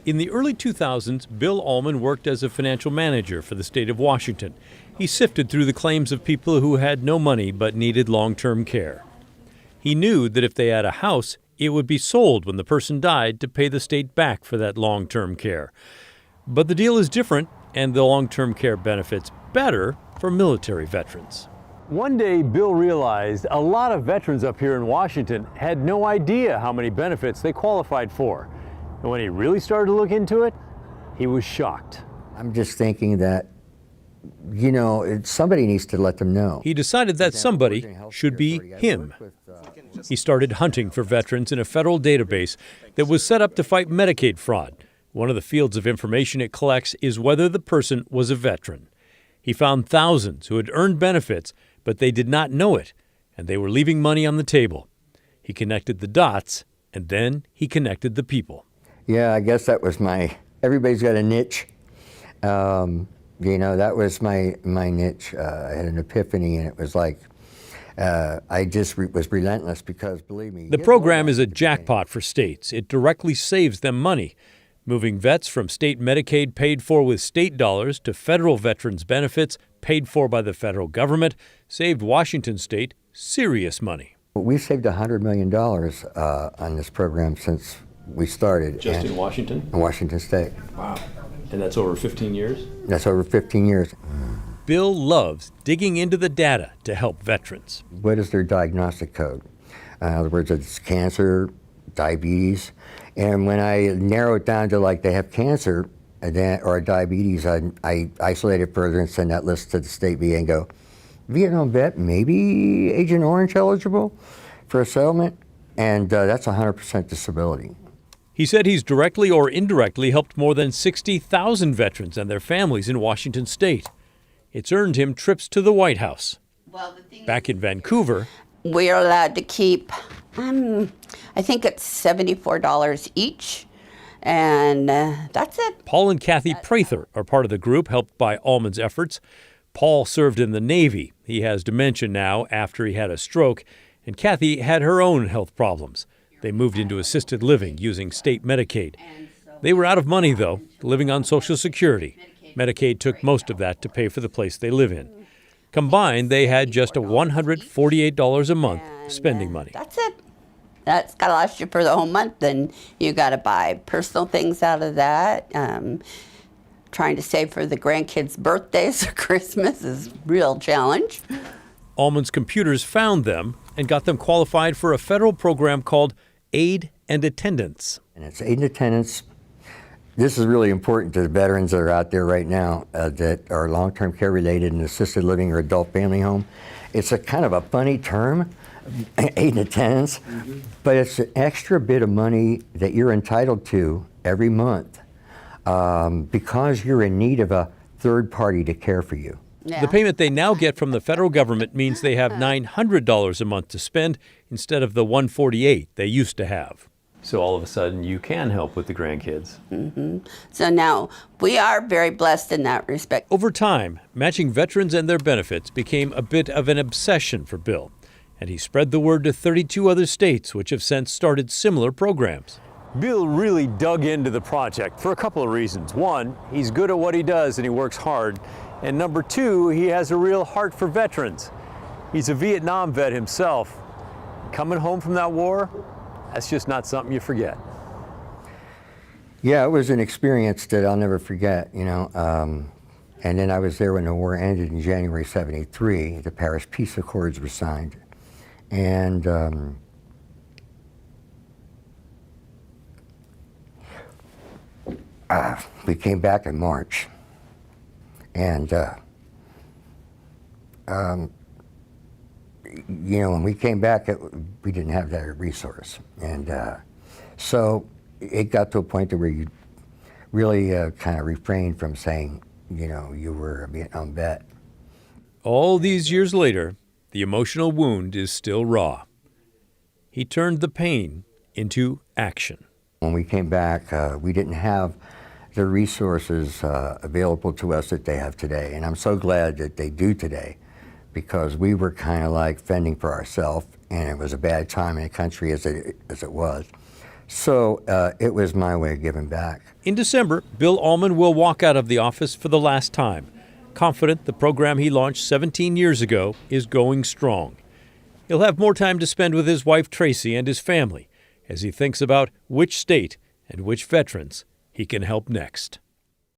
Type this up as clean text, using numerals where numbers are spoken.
In the early 2000s, Bill Allman worked as a financial manager for the state of Washington. He sifted through the claims of people who had no money but needed long-term care. He knew that if they had a house, it would be sold when the person died to pay the state back for that long-term care. But the deal is different, and the long-term care benefits better for military veterans. One day, Bill realized a lot of veterans up here in Washington had no idea how many benefits they qualified for. And when he really started to look into it, he was shocked. I'm just thinking that, somebody needs to let them know. He decided that somebody should be him. He started hunting for veterans in a federal database that was set up to fight Medicaid fraud. One of the fields of information it collects is whether the person was a veteran. He found thousands who had earned benefits, but they did not know it, and they were leaving money on the table. He connected the dots, and then he connected the people. Yeah, I guess that was everybody's got a niche. That was my niche. I had an epiphany, and it was like, I just was relentless because, believe me. The program is a jackpot for states. It directly saves them money. Moving vets from state Medicaid paid for with state dollars to federal veterans benefits paid for by the federal government saved Washington state serious money. We saved $100 million on this program since we started. Just in Washington? In Washington state. Wow. And that's over 15 years? That's over 15 years. Bill loves digging into the data to help veterans. What is their diagnostic code? In other words, it's cancer, diabetes. And when I narrow it down to they have cancer or diabetes, I isolate it further and send that list to the state VA and go, Vietnam vet, maybe Agent Orange eligible for a settlement? And that's 100% disability. He said he's directly or indirectly helped more than 60,000 veterans and their families in Washington state. It's earned him trips to the White House. Back in Vancouver, we're allowed to keep, I think it's $74 each, and that's it. Paul and Kathy Prather are part of the group helped by Allman's efforts. Paul served in the Navy. He has dementia now after he had a stroke, and Kathy had her own health problems. They moved into assisted living using state Medicaid. They were out of money, though, living on Social Security. Medicaid took most of that to pay for the place they live in. Combined, they had just a $148 a month spending money. That's it. That's got to last you for the whole month, and you got to buy personal things out of that. Trying to save for the grandkids' birthdays or Christmas is a real challenge. Allman's computers found them and got them qualified for a federal program called Aid and Attendance. And it's aid and attendance. This is really important to the veterans that are out there right now that are long-term care related in assisted living or adult family home. It's a kind of a funny term, aid and attendance, but it's an extra bit of money that you're entitled to every month because you're in need of a third party to care for you. Yeah. The payment they now get from the federal government means they have $900 a month to spend instead of the $148 they used to have. So all of a sudden, you can help with the grandkids. So now, we are very blessed in that respect. Over time, matching veterans and their benefits became a bit of an obsession for Bill, and he spread the word to 32 other states, which have since started similar programs. Bill really dug into the project for a couple of reasons. One, he's good at what he does and he works hard. And number two, he has a real heart for veterans. He's a Vietnam vet himself. Coming home from that war, that's just not something you forget. Yeah, it was an experience that I'll never forget, And then I was there when the war ended in January '73. The Paris Peace Accords were signed. And we came back in March. And, when we came back, we didn't have that resource. And so it got to a point where you really kind of refrained from saying, you were a Vietnam vet. All these years later, the emotional wound is still raw. He turned the pain into action. When we came back, we didn't have the resources available to us that they have today. And I'm so glad that they do today, because we were kind of like fending for ourselves, and it was a bad time in the country as it was. So it was my way of giving back. In December, Bill Allman will walk out of the office for the last time, confident the program he launched 17 years ago is going strong. He'll have more time to spend with his wife Tracy and his family as he thinks about which state and which veterans he can help next.